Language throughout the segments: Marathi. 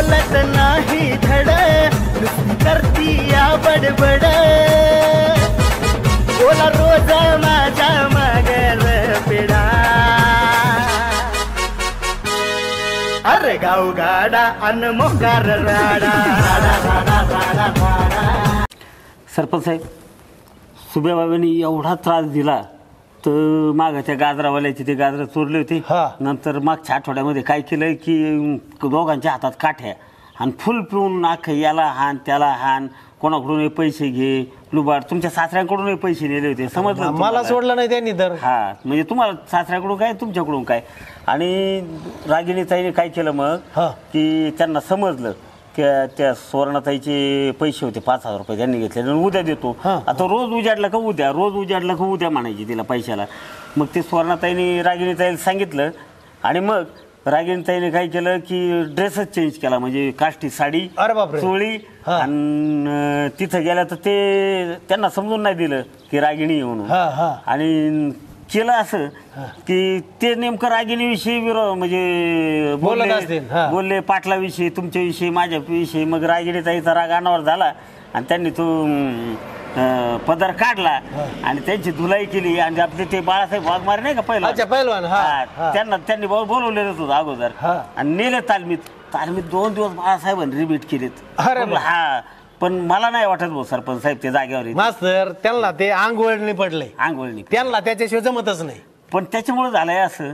बोलत नाही धड नुसती करती या बडबड बोला रोज माझ्या मागर पिढा अरे गावगाडा अन मोकार राडा सरपंच साहेब सुभ्याबाबांनी एवढा त्रास दिला तर माग त्या गाजरावाल्याची ते गाजरं चोरले होते नंतर मागच्या आठवड्यामध्ये काय केलं की दोघांच्या हातात काठ्या आणि फुल पिऊन अख्खं याला हान त्याला हान कोणाकडूनही पैसे घे लुबाड तुमच्या सासऱ्यांकडूनही पैसे नेले होते समजलं मला सोडलं नाही त्यांनी तर हा म्हणजे तुम्हाला सासऱ्याकडून काय तुमच्याकडून काय आणि रागिणी ताईने काय केलं मग की त्यांना समजलं त्या सुवर्णाताईचे पैसे होते 5,000 रुपये त्यांनी घेतले आणि उद्या देतो आता रोज उजाडला का उद्या म्हणायची तिला पैशाला मग ते सुवर्णाताईने रागिणीताईला सांगितलं आणि मग रागिणीताईने काय केलं की ड्रेसच चेंज केला म्हणजे काष्टी साडी चोळी आणि तिथं गेल्या तर ते त्यांना समजून नाही दिलं की रागिणी म्हणून आणि केलं असं की ते नेमकं रागिणीविषयी म्हणजे बोलले पाटलाविषयी तुमच्याविषयी माझ्याविषयी मग रागिणीताईचा राग अनावर झाला आणि त्यांनी तो पदर काढला आणि त्यांची धुलाई केली आणि आपले ते बाळासाहेब वाघमारे नाही का पहिलवान त्यांनी बोलवलेलंच होतं अगोदर आणि नेले तालमीत 2 दिवस बाळासाहेबांनी रिपीट केलेत हा पण मला नाही वाटत भाऊ सरपंच साहेब ते जागेवर मास्तर त्यांना ते आंघोळणी पडले त्यांना त्याच्याशिवाय जमतच नाही पण त्याच्यामुळे झालंय असं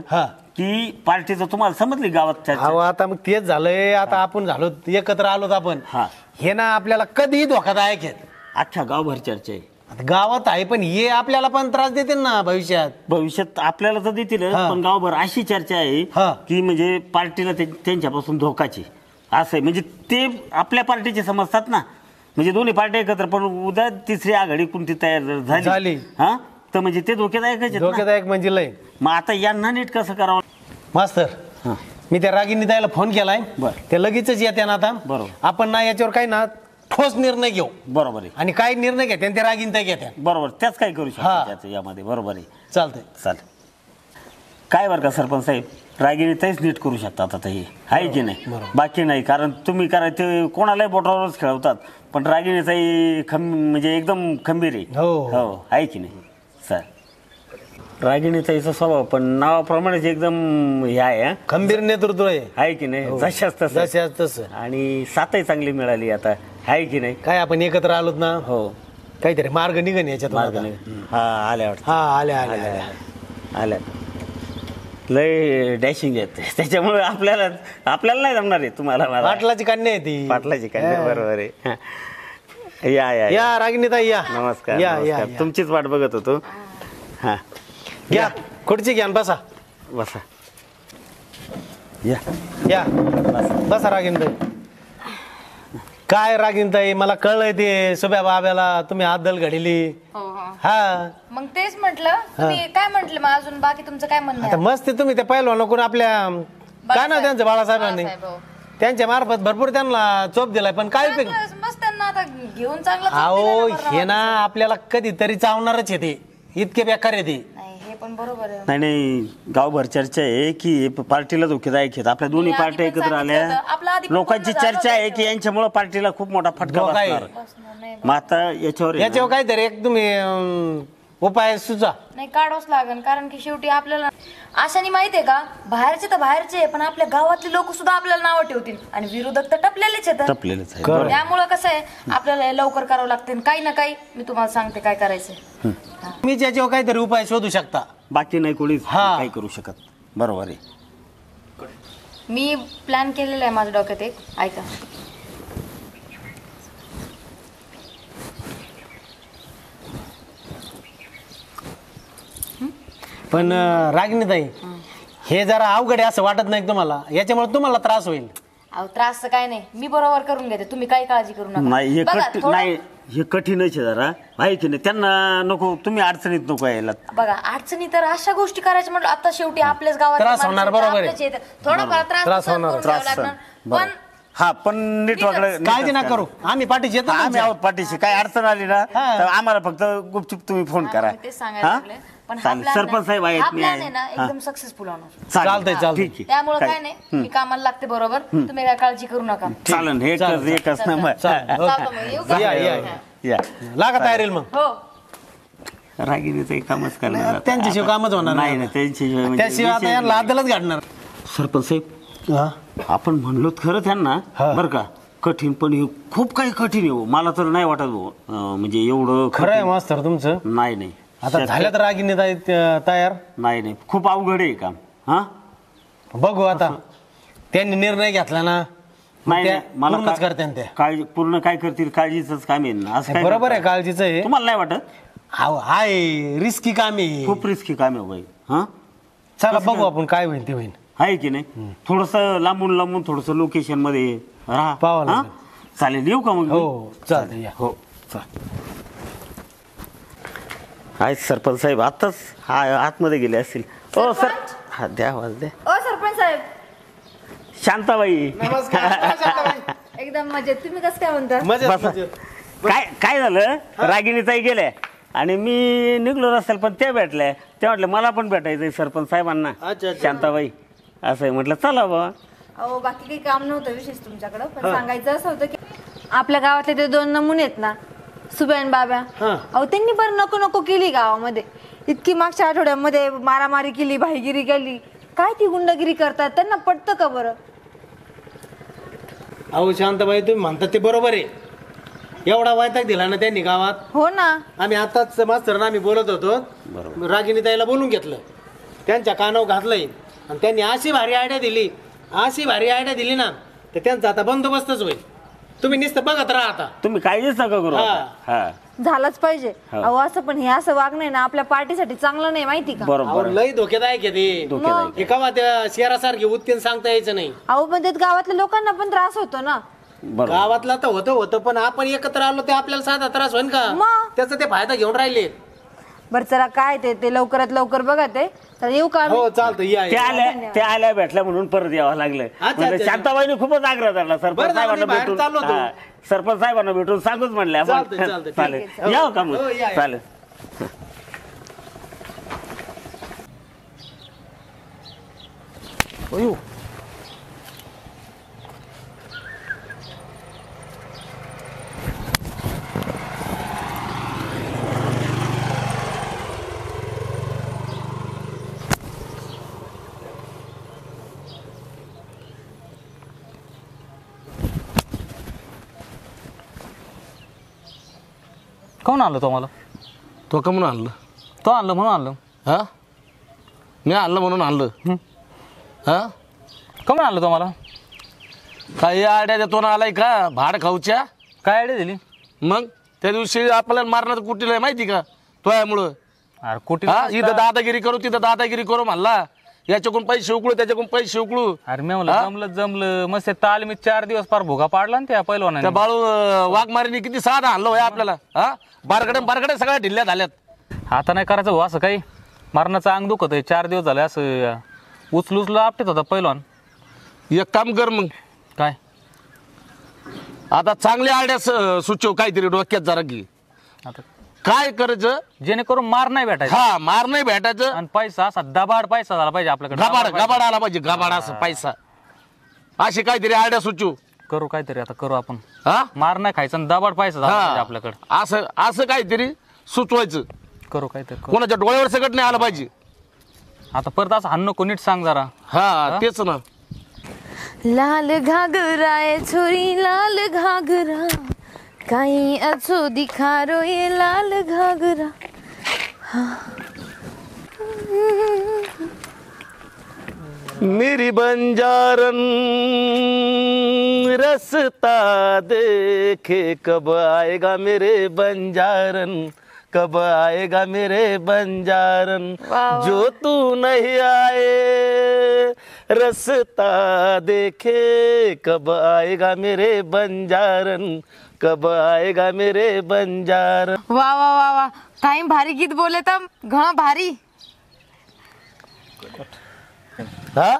की पार्टीचं तुम्हाला समजली गावात आता मग तेच झालंय आता आपण झालो एकत्र आलोत आपण हे ना आपल्याला कधीही धोकादायक आहेत अख्ख्या गावभर चर्चा आहे गावात आहे पण हे आपल्याला पण त्रास देतील ना भविष्यात आपल्याला तर देतील पण गावभर अशी चर्चा आहे की म्हणजे पार्टीला त्यांच्यापासून धोकाची असं म्हणजे ते आपल्या पार्टीचे समजतात ना म्हणजे दोन्ही पार्ट्या एकत्र पण उद्या तिसरी आघाडी कोणती तयार झाली तर म्हणजे ते धोकेदायक म्हणजे लय मग आता यांना नीट कसं करावं मास्तर मी त्या रागिनी ताईला फोन केलाय ते लगेचच येते ना आता बरोबर आपण ना याच्यावर काही ना ठोस निर्णय घेऊ बरोबर आहे आणि काय निर्णय घेते ते रागिनी ताई घेते बरोबर त्याच काय करू शकतो यामध्ये बरोबर आहे चालतंय चालेल काय बरं का सरपंच साहेब रागिनी ताईच नीट करू शकतात आता हे आहे की नाही बाकी नाही कारण तुम्ही करा ते कोणालाही बोटावरच खेळवतात पण रागिनी ताई म्हणजे एकदम खंबीर आहे हो आहे की नाही सर रागिणी ताईचा स्वभाव पण नावाप्रमाणेच एकदम हे आहे खंबीर नेतृत्व आहे की नाही जशाच तसं आणि साथही चांगली मिळाली आता आहे की नाही काय आपण एकत्र आलोत ना हो काहीतरी मार्ग निघन याच्यात आल्या लय डॅशिंग आहेत त्याच्यामुळे आपल्याला नाही जमणार आहे तुम्हाला पाटलाची कन्या आहे ती पाटलाची कन्या बरोबर आहे या रागिनी ताई या नमस्कार तुमचीच वाट बघत होतो हा घ्या खुर्ची घ्या बसा या बसा रागिनी ताई काय रागिनी ताई मला कळलंय ते सुभ्या बाब्याला तुम्ही आदल घडली मग तेच म्हटलं तुम्ही काय म्हटलं मग अजून बाकी तुमचं काय म्हणणं आता मस्त तुम्ही ते पहिलवान आपल्या काय ना त्यांचं बाळासाहेबांनी त्यांच्या मार्फत भरपूर त्यांना चोप दिलाय पण काय मस्त त्यांना आता घेऊन चांगलं अहो हे ना आपल्याला कधीतरी चावणारच येते इतके बेकार येते हे पण बरोबर आहे नाही गावभर चर्चा आहे की पार्टीला धोकेदायक आहेत आपल्या दोन्ही पार्ट्या एकत्र आल्या लोकांची चर्चा आहे की यांच्यामुळे पार्टीला खूप मोठा फटका बसणार मग आता याच्यावर काहीतरी एक तुम्ही उपाय सुचा नाही काढावंच लागेल कारण की शेवटी आपल्याला अशाने माहितीये का बाहेरचे तर बाहेरचे पण आपल्या गावातले लोक सुद्धा आपल्याला नावं ठेवतील आणि विरोधक तर टपलेलेच आहेत त्यामुळे कसं आहे आपल्याला लवकर करावं लागते काही ना काही मी तुम्हाला सांगते काय करायचं मी त्याच्यावर काहीतरी उपाय शोधू शकता बाकी नाही कोणी काय करू शकत बरोबर आहे मी प्लॅन केलेला आहे माझ्या डोक्यात एक ऐका पण रागिनीताई हे जरा अवघड आहे असं वाटत नाही तुम्हाला याच्यामुळे तुम्हाला त्रास होईल त्रास काय नाही मी बरोबर करून घेते तुम्ही काही काळजी करू नका नाही हे कठीणच आहे जरा आहे की नाही त्यांना नको तुम्ही अडचणीत नको यायला बघा अडचणी तर अशा गोष्टी करायच्या म्हटलं आता शेवटी आपल्याच गावात त्रास होणार बरोबर आहे थोडाफार त्रास होणार पण हा पण नीट वागलं काळजी ना करू आम्ही पाठीशी येतो आम्ही आहोत पाठीशी काय अडचण आली ना तर आम्हाला फक्त गुपचूप तुम्ही फोन करा ते सांगायला पण हा चालेल. plan सरपंच साहेब आहेत, हा मी plan आहे. आहे ना हा. एकदम सक्सेसफुल होणार. चालतंय, हा, चालतंय. ठीक आहे. त्यामुळे काय नाही, मी कामाला लागते बरोबर, तुम्ही काय काळजी करू नका. चालेल. एकच नंबर. चालेल. चालतं मग, येऊ का? या, या, या लागा तयारीला मग. हो. रागिणीचं कामच करणार त्यांच्याशिवाय कामच होणार नाही ना, त्यांच्याशिवाय म्हणजे त्याशिवाय आता यांना लादलच गाडणार. सरपंच साहेब, आपण म्हणलो खरं त्यांना हा. बरं का, कठीण पण हे खूप काही कठीण आहे हो. मला तर नाही वाटत हो, म्हणजे एवढं खरं आहे कठीण. मास्तर तुमचं. नाही आता झाल्या तर रागिनी तयार. नाही खूप अवघड आहे काम. हा बघू आता त्यांनी निर्णय घेतला ना, नाही त्या नाही, मला पूर्णच करत्यान त्या. काळजी पूर्ण काय करतील, काळजीच काम आहे ना, असं काय बरोबर आहे, करतात? काळजीचं आहे. तुम्हाला नाही वाटत? हाय रिस्की काम आहे. खूप रिस्की काम आहे बाई. हा चला बघू आपण काय होईल ते होईल. आहे की नाही, थोडस लांबून थोडस लोकेशन मध्ये राहा. पाहावं हा? लागेल. चालेल. येऊ का मग? हो चालतंय या. हो चालेल. आहेत सरपंच साहेब आताच आतमध्ये गेले असतील. हो सर. हा द्या आवाज द्या. ओ सरपंच साहेब, शांताबाई. एकदम मजेत. तुम्ही कसं काय म्हणता? मजेत, बसा. मजेत. काय झालं, रागिणीताई गेल्या आणि मी निघलो रस्त्याला, पण त्या भेटल्या. त्या म्हटलं मला पण भेटायचंय सरपंच साहेबांना. अच्छा. शांताबाई असं आहे. म्हटलं चला बाबा. अहो बाकी काही काम नव्हतं विशेष तुमच्याकडं, पण सांगायचं असं होतं की आपल्या गावातले ते 2 नमुने आहेत ना, सुब्या आणि बाब्या. हा. अहो त्यांनी पण नको केली गावामध्ये. इतकी मागच्या आठवड्यामध्ये मारामारी केली, भाईगिरी केली. काय ती गुंडगिरी करतात, त्यांना पटतं का बरं? अहो शांताबाई, तुम्ही म्हणतात ते बरोबर आहे. एवढा वैताग दिला ना त्यांनी गावात. हो ना. आम्ही आताच मास्तरना आम्ही बोलत होतो, रागिनी ताईला बोलून घेतलं, त्यांच्या कानावर घातलंय आणि त्यांनी अशी भारी आयडिया दिली ना, तर त्यांचा आता बंदोबस्तच होईल. तुम्ही नुसतं बघत राहा आता. तुम्ही काळजीच नका करू. हा. हा झालंच पाहिजे. हो. अहो असं पण हे असं वागणं आहे ना आपल्या पार्टीसाठी चांगलं नाही, माहिती का? बरोबर. अहो, लई धोकेदायक आहे ते. धोकेदायक हे कवा त्या शहरासारखी उत्तीन सांगता यायचं नाही. अहो पण त्यात गावातल्या लोकांना पण त्रास होतो ना. बरोबर. गावातला तर होतं पण आपण एकत्र आलो ते आपल्याला साधा त्रास होईल का? मग? त्याचा ते फायदा घेऊन राहिले. बरं चला, काय ते लवकरात लवकर बघा ते. तर येऊ का आम्ही? हो चालतं या त्या आल्या भेटल्या म्हणून परत यावं लागलं. म्हणजे शांताबाईने खूपच आग्रह धरला सरपंच बरं झालं साहेबांना मी बाहेर भेटून. चाललो होतो. हा, सरपंच साहेबांना भेटून सांगूच म्हणले आपण. चालतंय, चालतंय. चालेल. ठीक आहे. यावं का मग? हो, या. चालेल. कोण आणलं तो मला? तो का म्हणून आणलं? तो आणलं म्हणून आणलं. हा मी आणलं म्हणून आणलं. हा कमून आणलं तो मला? काही आड्या देतो ना आलाय का भाड खाऊच्या? काय आयडिया दिली? मग त्या दिवशी आपल्याला मारण्याचं कुठीला आहे माहिती का? तो यामुळं अरे कुठे हा इथं दादागिरी करू तिथं दादागिरी करू म्हणला. याच्याकडून पैसे उकळू त्याच्याकडून पैसे उकळू. अरे मी म्हणलं जमलं मस्त ताल मी 4 दिवस पार भोगा पाडला ना त्या पहिलवानाने. त्या बाळू वाघमारीने किती साधा आणलं होय आपल्याला. हा बारगडे सगळ्या ढिल्ल्यात झाल्यात. आता नाही करायचं हो असं काही. मारण्याचं अंग दुखत आहे. 4 दिवस झाले असं उचलूच आपटेत होता पहिलवान. एक काम कर मग, काय आता चांगल्या आड्या सुचव काहीतरी डोक्यात जरा की आता काय करायचं. जेणेकरून मार नाही भेटायचा हा मार नाही भेटायचं. आणि पैसा असा दबाड पैसा झाला पाहिजे आपल्याकडे. गबाड आला पाहिजे. गबाड असं पैसा अशी काहीतरी आड्या सुचू. करू काहीतरी आता करू आपण. हा मार नाही खायचा आणि दबाड पैसा झाला पाहिजे आपल्याकडे. असं काहीतरी सुचवायचं. करू काहीतरी करू. कोणाच्या डोळ्यावर सगळं नाही आलं पाहिजे. आता परत असं हाण नको, नीट सांग जरा. हा तेच ना. लाल घागरा ए छोरी लाल घागरा, काही अच्छो दिखा रो ये लाल घागरा. मेरी बंजारन रस्ता देखे कब आएगा मेरे बंजारन, कब आएगा मेरे बंजारन. जो तू नहीं आए रस्ता देखे कब आएगा मेरे बंजारन, कब आएगा मेरे बंजारन. वा वा वा वा, काही भारी गीत बोले तर घणं भारी. हा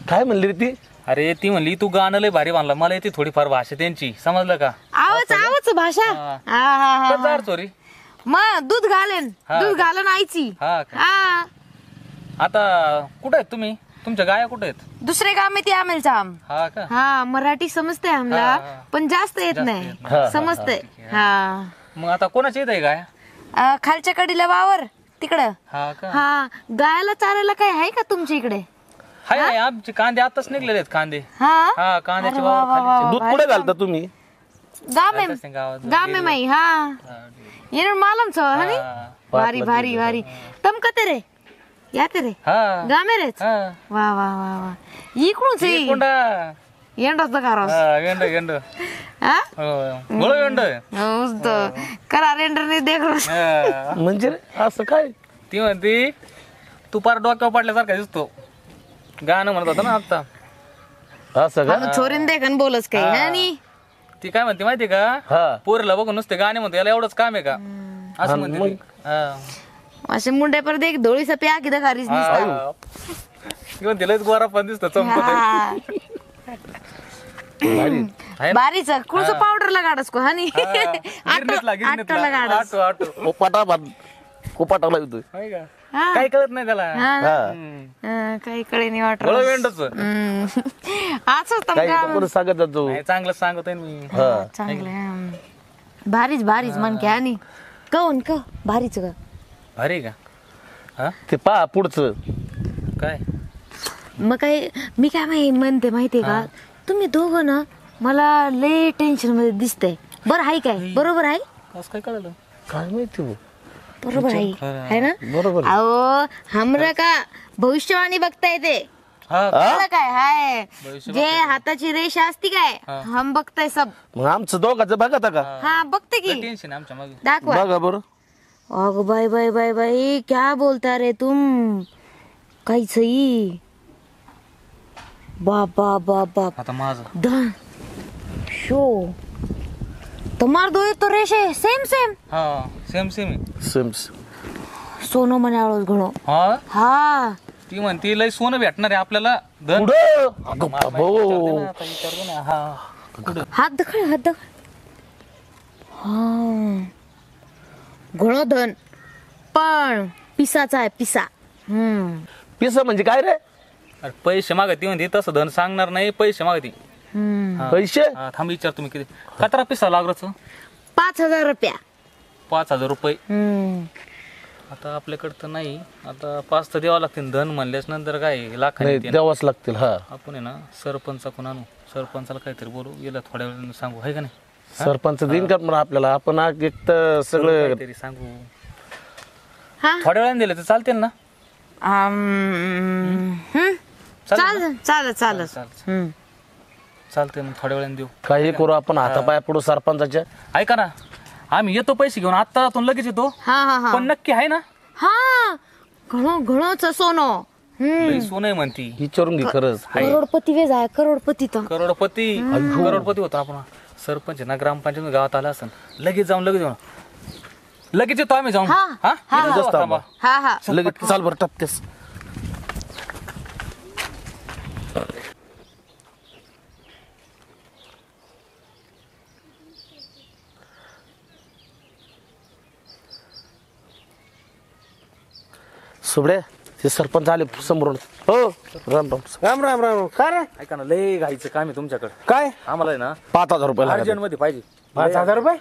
काय म्हणली रे ती? अरे ती म्हणली तू गाणं लय भारी बांधला. मला येते थोडीफार भाषा त्यांची, समजलं का? आवच भाषा. हा. कसा अर्थ रे? मग दूध घालेन दूध घालन आईची हा का? हा आता कुठे आहेत तुम्ही? तुमच्या गाया कुठे आहेत? दुसरे काम आहे ते आम्हाला आम हा का? हा मराठी समजते आम्हाला पण जास्त येत नाही समजते हा मग आता कोणाच्या येत आहे गाय? खालच्या कडीला वावर तिकडं हा का? हा गायला चारायला काय आहे का तुमच्या इकडे हाय आमचे कांदे आताच निघलेले आहेत कांदे. हा हा कांद्याचे अरे वा, वावर वा, वा, खालीचे. वा. दूध कुठे घालता तुम्ही? गामे घालत असते गावात. गामे माई हा येणार मालम छो हनी हा. भारी भारी भारी तम कते रे याते रे हा. गामे रेच हा. वा वा वा वा इकडूनच हे कोंडा. येंडोच कारोस हा, गेंड गेंड. हा हो, बोलो गेंड. मस्त करा रेंडरने देख हा. म्हणजे असं काय? ती म्हणती तू पार डोक्यावर पडल्यासारखा दिसतो. गाणं म्हणत होता ना आता. असं का? छोरीन देखन बोलच काही आणि ती काय म्हणते माहिती का? हा पोरीला बघून नुसते गाणे म्हणते याला एवढंच काम आहे का असं म्हणते ती. हा. असे मुंडे पर देख धोळी सपी आखी दखारीच हा. घेऊन तिलाच गोरा पण दिसतो चमकत. बारीच कुळचं पावडरला गाडस को हानी आटोला गाडस कोपाटाला येतोय. हा. काही कळत नाही त्याला. हा, काही कळे नाही वाटत बोलो गेंडच. असंच तर काही काम कोणी सांगत जातो. नाही चांगलं सांगतोय मी. चांगलं भारीच भारीच मन की आणि कौन क भारीच ग भारी का? हा ते पहा पुढचं. काय? मग काय मी काय म्हणते माहितीये का तुम्ही दोघं ना मला लय टेन्शन मध्ये दिसतंय बरं आहे काय बरोबर आहे असं काय कळलं? काय माहिती भाऊ. बरोबर आहे ना बरोबर. अहो हमरा का भविष्यवाणी बघता येते हा कळलं काय हाय जे हाताची रेष असती काय हम बघताय सब मग आमचं दोघांचं बघा का? हा बघते की टेन्शन आमच्या मागे. दाखवा बघा बरं. अगो बाय बाय बाय बाय क्या बोलता रे तुम काहीच बाप बाप बाप बाप आता माझं धन शो तुम्हार दो तो रेषे सेम सेम हा सेम सेम आहे. सिम्स. सोनं म्हणाळोच घणो हा हा ती म्हणती लय सोनं भेटणार आहे आपल्याला. धन पुढं. अगं बाबो. आता विचारतो ना. हा हात दखळ हात दखळ हा घणो धन पण पिसाचा आहे पिसा पिसा म्हणजे काय रे? अरे पैसे मागत ती म्हणते तसं धन सांगणार नाही पैसे मागती. पैसे? थांब विचार तुम्ही किती कचरा पिसा लागलाच 5,000 रुपया 5,000 रुपये. आता आपल्याकडे तर नाही. आता 5 तर द्यावं लागतील. धन म्हणल्यास नंतर काय लाखांनी नाही देणार. द्यावाच लागतील. हा आपण आहे ना सरपंचाकडून आणू. सरपंचाला काहीतरी बोलू गेला थोड्या वेळाने सांगू आहे का नाही? सरपंच देईन का म्हणून आपल्याला? आपण एक तर सगळं काहीतरी सांगू. हा थोड्या वेळाने दिले तर चालतील ना? चालेल चालेल चालेल चालतंय मग थोड्या वेळाने देऊ. काही करू आपण हातापाया पुढे सरपंचाच्या. ऐका ना आम्ही येतो पैसे घेऊन आत्ता लगेच येतो. हा हा हा पण नक्की आहे ना? हा घणो घणोच सोनं लई सोनं आहे म्हणती. विचारून घे खरंच. करोडपती वेज आहे करोडपती तर करोडपती होता आपण. सरपंच ना ग्रामपंचायत गावात आला असं लगेच जाऊन लगेच येऊ. लगेच येतो आम्ही जाऊन. हा, हा? हा, इथं जाऊ थांबा. हा हा लगेच चाल बरं टपतेस. सुबडे ते सरपंच आले समोरून. हो राम राम. राम राम राम काय रे ऐका ना लय घाईचं काम आहे तुमच्याकडे. काय आम्हाला आहे ना 5,000 रुपये लागले. अर्जंट मध्ये पाहिजे. 5,000 रुपये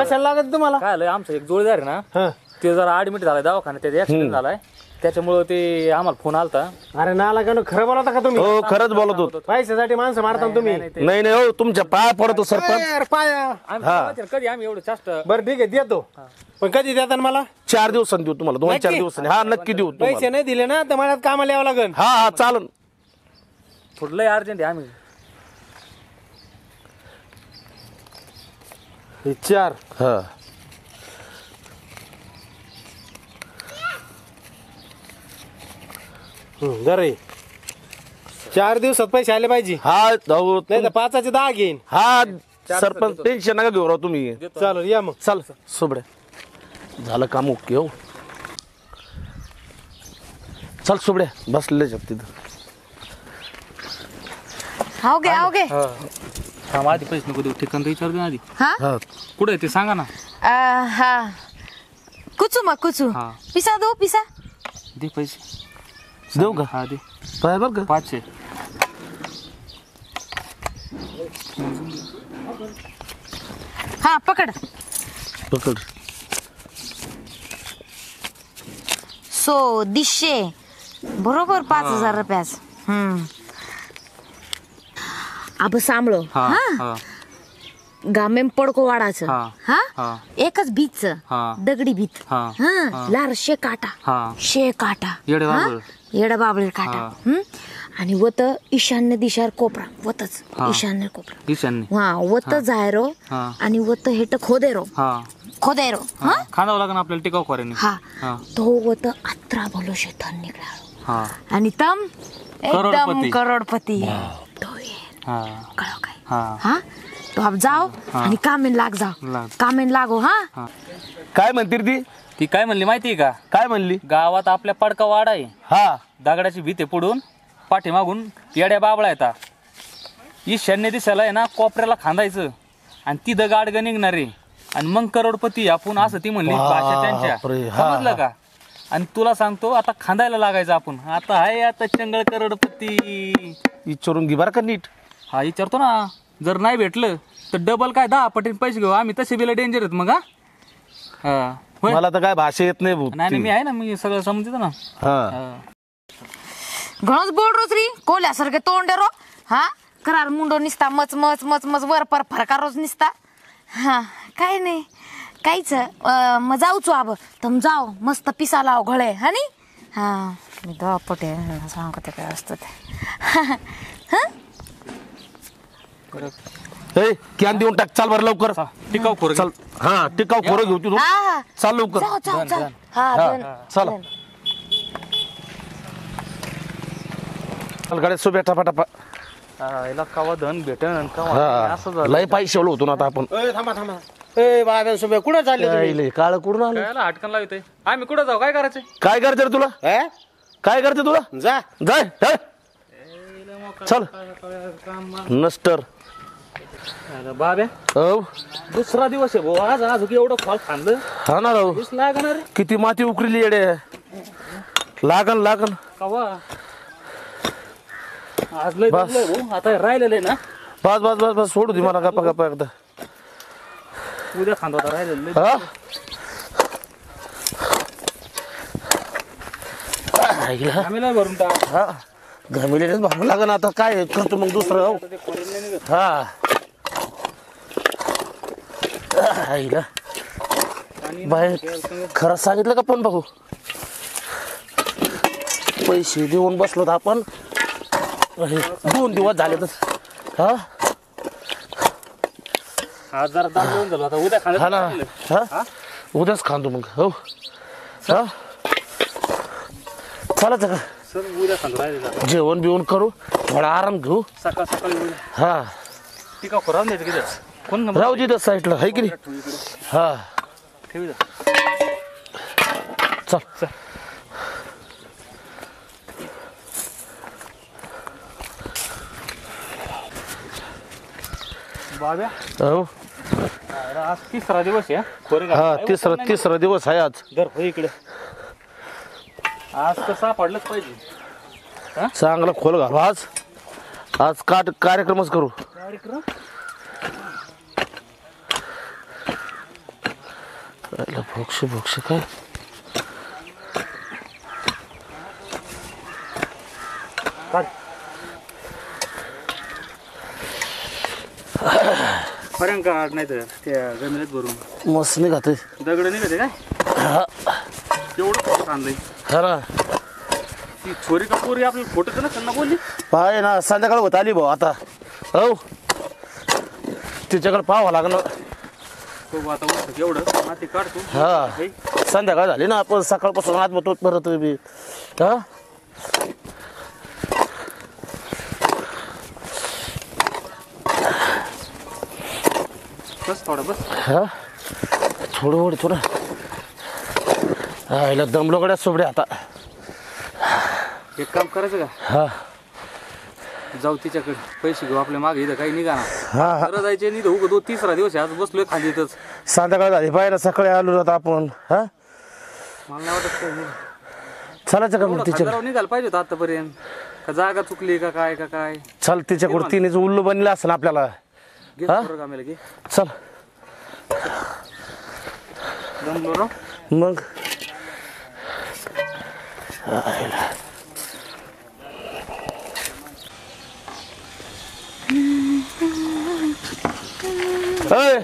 कशाला लागत तुम्हाला काय आलंय आमचं एक जोडीदार आहे ना हा. ते जरा ऍडमिट झालाय दवाखान्यात. त्याचा ऍक्सिडेंट झालाय त्याच्यामुळे ते आम्हाला फोन आलता. अरे नाला का खरं बोलता का तुम्ही हो खरंच बोलत होत. पैशासाठी माणसं मारता ना तुम्ही नाही नाही हो तुमच्या पाया पडतो सरपंच. यार, पाया कधी आम्ही एवढं जास्त बरं ठीक आहे देतो पण कधी देता ना मला 4 दिवसांनी देऊ तुम्हाला. 2-4 नक्की? दिवसांनी. हा नक्की देऊ तुम्हाला. पैसे नाही दिले ना तर मला कामाला यावं लागेल हा हा चालन. थोडं लय अर्जंट आहे. आम्ही हे 4 हा जरा 4 दिवसात पैसे आले पाहिजे हा जाऊ. नाही तर 5चे 10 घेईन हा सरपंच टेन्शन नका घेऊ राव तुम्ही. चालेल या मग चल सुबडे झालं काम ओके. हो चल सुबडे बसलेले तिथं. हाव गे हाव गे आधी पैसे नको देऊ. ठिकाण तर विचार दे आधी. हा हा कुठे आहे ते सांगा ना. हा कुचू मग कुचू हा. पिसा दो पिसा. दे पैसे. देऊ का हा दे. पाय बर का 500. हा पकड. पकड. सो दिशे बरोबर 5,000 रुपयाच. अब सांभळो हा हा हा गामेम पडको वाडाचं हा. हा हा. एकच भीतच हा. दगडी भीत हा. हा लार शे काटा हा. शे काटा येडे हा? बाबळ. येडे बाबळी काटा हा. आणि वत ईशान्य दिशार कोपरा वतच हा. ईशान्य कोपरा ईशान्य. हा वत जायरो हा. आणि वत हेट खोदेरो हा खोदेरो हा खांदावं लागेल आपल्याला टिकाऊ खोऱ्याने. हा हा. तो वत अत्रा बोलो शेतन निघला हा आणि तम एकदम करोडपती. करोडपती तो ये. हा कळो काय हा हा तो अब जाओ आणि कामेन लाग जाओ लाग. कामेन लागो हा काय म्हणते ती ती काय म्हणली माहितीये का? काय म्हणली गावात आपल्या पडका वाडा आहे. हा दगडाची भीते पुढून पाठीमागून येड्या बाबळा येतात. ईशान्य दिशेला आहे ना कोपऱ्याला खांदायचं आणि तिथं गाडगं निघणार आहे आणि मग करोडपती आपण असं ती म्हणली भाषा त्यांच्या. बापरे, हा, समजलं का? आणि तुला सांगतो आता खांदायला लागायचं आपण. आता आहे आता चंगळ करोडपती. विचारून घे बरं का नीट. हा विचारतो ना. जर नाही भेटलं तर डबल काय 10 पटीने पैसे घेऊ आम्ही. तसे बिला डेंजर आहेत मग. हा होय. मला तर काय भाषा येत नाही भाऊ. नाही मी आहे ना. मी सगळं समजतो ना. हा हा. घणच बोल रोज री कोल्यासारखे तोंड रो हा करार मुंडो निसता मच मच मच मच वर पर फरका रोज निसता. हा काय नाही काहीच मग जाऊचो आब तम जाओ मस्त पिसा लाव घळे हा नी. हा मी पटे सांगते काय असतं ते. ए कॅन देऊन टाक चाल बरं लवकर. टिकाऊ खोर चल हा टिकाव खोरं घेऊ तू हा हा चाल लवकर. जाऊ जाऊ जाऊ हा हा, दोन चला. दोन. चल गाड्या सो बेटा पटापा. याला कवा धन भेटन कवा हा असं झालं. लय पैसे होतो ना आता आपण. थांबा थांबा ए बाबा सोबे कुठं चालले तुम्ही काळ कुठून आलं कायला हटकन लावतोय. आम्ही कुठं जाऊ काय करायचं. काय करते रे तुला हे? काय करते तुला जा जाय जाय. चल नस्टर. बाबे हो दुसरा दिवस आहे भाऊ. आज आज एवढं फॉल खाल्लं हा ना राहू दिस लागणार रे. किती माती उकरली येडे. लागन लागन कवा आज लय बस. दमलोय भाऊ. आता राहिलेलं आहे ना. बस बस बस बस सोडू दे मला गप्पा गप्पा एकदा. उद्या खांदा होता राहिलेलं लय. हा आम्ही लय भरून टाक. हा घमेलेच भांग लागन आता काय करतो मग दुसरं. हो. हा आईला बाहेर खरं सांगितलं का पण भाऊ. पैसे देऊन बसलो तर आपण 2 दिवस झाले तर. हा आज जरा दाम देऊन झालं. आता उद्या हा ना खांदा. हा उद्याच खांदो मग. हो हा चालायचं का सर उद्या खांदा राहिलेलं. जेवण बिवण करू थोडा आराम घेऊ. सकाळ सकाळी उद्या हा टिकाऊ खोर राहून द्यायचं किती. कोण नंबर राहू दे साईडला आहे की नाही. हा ठेवी चल बाब्या. हो आज 3रा दिवस आहे खोरे हा तिसरा दिवस आहे आज. दर हो इकडे. आज तर सापडलंच पाहिजे. चांगला खोल घालू आज. आज कार्यक्रमच करू. कार्यक्रम भोक्ष काय पर्यंत काढ नाही तर त्या जमिनीत भरून मस्त निघात. दगड निघते काय एवढं कांदा. हा ना ती छोरी का पोरी आपल्याला फोटो ना त्यांना बोलली. पाय ना संध्याकाळ होत आली भाऊ आता. हो तिच्याकडे पाहावं लागणार. तो आता उठत एवढं माती काढतो. हा संध्याकाळ झाली ना आपण सकाळपासून आज बघतो परत बी. हा बस थोडं बस. हा थोडं हा हिला दमलो गड्या सोबडे आता. एक काम करायचं का हा जाऊ तिच्याकडे पैसे घेऊ आपल्या मागे इथं काही निघा ना. हा खरं जायचे नाही तर 3रा दिवस आहे. आज बसलोय खांदीतच. संध्याकाळ झाली पाहिजे सकाळी आलो आता आपण. हा मला नाही वाटत काही नाही. चालायचं का मग तिच्या खासदारावर निघायला पाहिजे होतं आतापर्यंत. का जागा चुकली का काय चल तिच्याकडे तिने उल्लू बनलं असेल आपल्याला. घे हा? पोरं कामाला घे. चल जमलो राव. मग अय,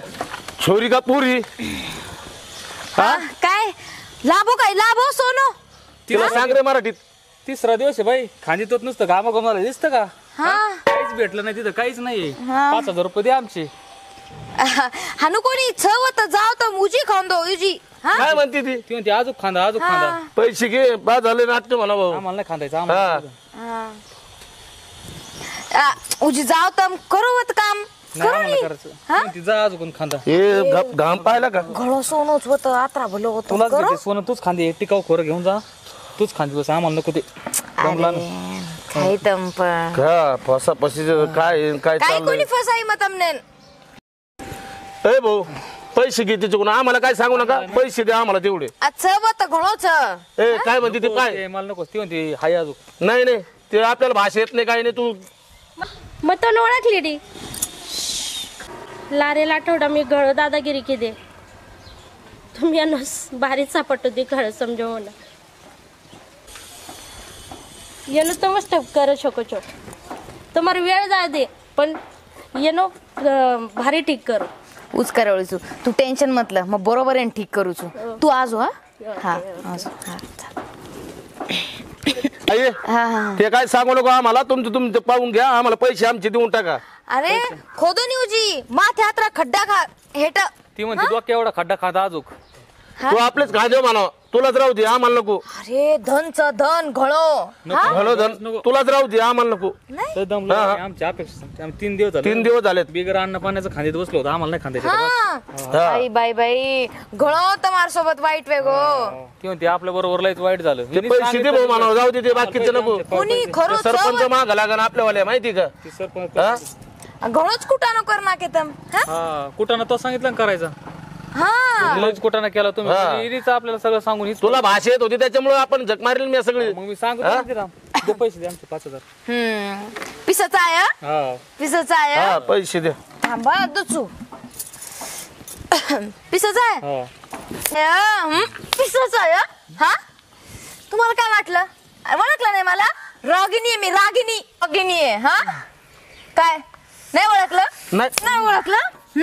छोरी का पुरी काय लाभो काय लाभो सोनो. तिला सांग रे मराठीत. तिसरा दिवस आहे बाई. खांदी तोच नुसतं घामा घामाला दिसतं का? हा काहीच भेटलं नाही तिथं. काहीच नाही. 5,000 रुपये दे आमचे. हानु कोणी छवत जाव तर मुजी खांदो युजी. हा काय म्हणते ती? ती म्हणते आजूक खांदा आजूक खांदा. पैसे घे बा झाले नाट्य म्हणा भाऊ. आम्हाला नाही खांदायचं आम्हाला. उजी जाव तर करोवत काम नाही करू आम्हाला नी. करायचं. ती म्हणते जा आजूक खांदा. हे घाम पाहिला का? घळो सोनोच होत आत्रा भलं होत तुलाच देते सोनं. तूच खांदे. टिकाऊ खोरं घेऊन जा. तूच खांदी बस. आम्हाला नको ते. जमला ना. काय तंप का फसा पशी काय काय काय चाललंय? कोणी फसाई मग तमने. ए भाऊ पैसे घे तिच्याकडून. आम्हाला काय सांगू नका. पैसे द्या आम्हाला तेवढे. अच्छा बत घळोच. ए काय म्हणते ते काय? ते मला नको. ती म्हणते हाय आजूक. नाही नाही ते आपल्याला भाषा येत नाही काही नाही. तू मग तो ओळखली डी लारेल आठवडा मी घळ दादागिरी केली तुम्ही भारी सापडतो ते घळ समजो ना येनो तो मस्त कर શકો છો તમારો વેळ જાય દે પણ येनो भारी ठीक करू उच करवळीचू तू टेन्शन मतलं मग बरोबर आहे ठीक करूचू तू आजो हा हा आजो हा अये हा हा ते काय सांगू नको आम्हाला. तुमचं पाहून घ्या. आम्हाला पैसे आमचे देऊन टाका. अरे खोदो निवजी माथे हातरा खड्डा खा हेट ती म्हणते डोक्या एवढा खड्डा खांदा आजूक. तू आपलेच खाजो म्हणा. तुलाच राहू दे आम्हाला नको. अरे धनच धन घळो घालो धन तुलाच राहू दे आम्हाला नको. तर दमलो नाही. आमची अपेक्षा सांगते. आम्ही 3 दिवस झाले. 3 दिवस झालेत. बिगर अन्न पाण्याचं खांदेत बसलो होतो. आम्हाला नाही खांदायचं. हा. बाई बाई बाई घळो तमार सोबत वाईट वेगो ती म्हणते आपल्या बरोबर लयच वाईट झालं. ते पैसे दे भाऊ म्हणा. जाऊ दे ते बाकीचे नको. कोणी खरो सरपंच माग लागन आपल्यावाल्या माहिती का? ती सरपंच. हा? घळोच कुटानो कर ना केतम हा कुठं तो सांगितलं ना करायचं. हा लयच कुठं केला तुम्ही. हा. इरीचं आपल्याला सगळं सांगून हीच. तुला भाषा येत होती त्याच्यामुळे आपण झक मारेल मी सगळी. मग मी सांगतो ना तिला. दे पैसे दे आमचे 5,000. पिसाचा आहे हा पिसाचा आहे हा पैसे दे. थांबा दुचू पिसाचा आहे हा पिसाचा आहे हा तुम्हाला काय वाटलं ओळखलं नाही मला रागिनी आहे मी रागिनी रागिनी आहे हा काय नाही ओळखलं नाही ओळखलं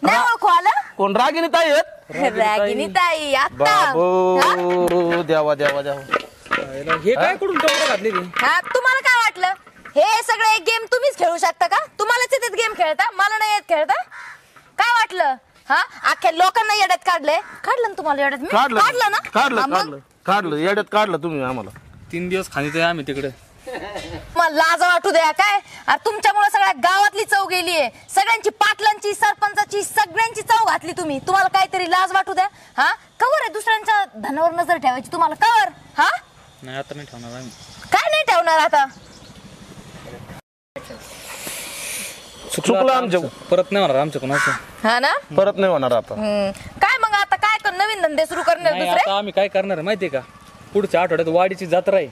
नाही ओळखू आलं कोण रागिनी ताई आहेत? रागिनी ताई आता बाबो देवा देवा देवा. हे काय कुठून टोपलं घातली ती? हा तुम्हाला काय वाटलं हे सगळे गेम तुम्हीच खेळू शकता का तुम्हालाच येतात गेम खेळता मला नाही येत खेळता काय वाटलं हा अख्ख्या लोकांना येड्यात काढलं ना तुम्हाला येड्यात मी काढलं ना काढलं हा, मग काढलं काढलं येड्यात काढलं तुम्ही आम्हाला. 3 दिवस खांदीत आहे आम्ही तिकडे. मला लाज वाटू द्या काय तुमच्यामुळे सगळ्या गावातली चव गेलीये सगळ्यांची पाटलांची सरपंचाची सगळ्यांची चव घातली तुम्ही तुम्हाला काहीतरी लाज वाटू द्या हा कवर आहे दुसऱ्यांच्या धनावर नजर ठेवायची तुम्हाला कवर हा नाही आता नाही ठेवणार आम्ही. काय नाही ठेवणार आता चुकलं आमच्या परत नाही होणार आमच्या कोणाचं. हा ना परत नाही होणार आता. काय मग आता काय कर नवीन धंदे सुरू करणार नाही दुसरे आता आम्ही काय करणार आहे माहितीये का पुढच्या आठवड्यात वाडीची जत्रा आहे.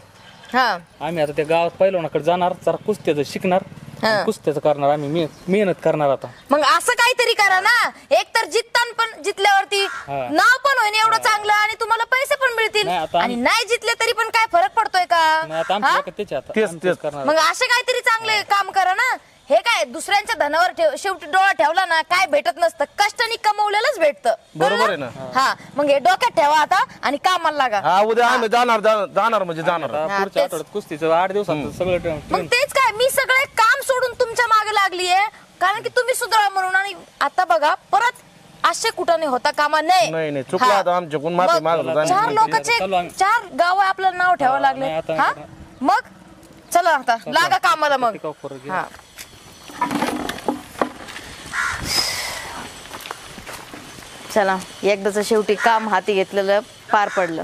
हा आम्ही आता त्या गावात पहिलवानाकडे जाणार जरा कुस्त्याचं शिकणार आणि कुस्त्याचं करणार आम्ही मेहनत करणार आता. मग असं काहीतरी करा ना एक तर जिततान पण जितल्यावरती नाव पण होईन एवढं चांगलं आणि तुम्हाला पैसे पण मिळतील नाही, आता आणि नाही जितले तरी पण काय फरक पडतोय का नाही आता आमच्या डोक्यात तेच आहे आता. तेच, आम्ही तेच. करणार. मग असे काहीतरी चांगले काम करा ना हे काय दुसऱ्यांच्या धनावर शेवटी डोळा ठेवला ना काय भेटत नसतं कष्टाने कमवलेलंच भेटतं बरोबर आहे ना. हा मग हे डोक्यात ठेवा आता आणि कामाला लागा हा उद्या आम्ही जाणार म्हणजे जाणार. आता हा, पुढच्या तेच. आठवड्यात कुस्तीचं 8 दिवसात सगळं मग तेच काय मी सगळे काम सोडून तुमच्या मागे लागलीये कारण की तुम्ही सुधारा म्हणून आणि आता बघा परत असे कुठं नाही होता कामा नाही नाही नाही चुकलं हा. आता आमच्याकडून माफी मग मागतो. चार लोकांचे चालू आम्ही. 4 गाव आपलं नाव ठेवावं लागले नाही, आता हा नाही मग चला आता लागा कामाला मग टिकाऊ खोरं घे. हा चला एकदाच शेवटी काम हाती घेतलेलं पार पडलं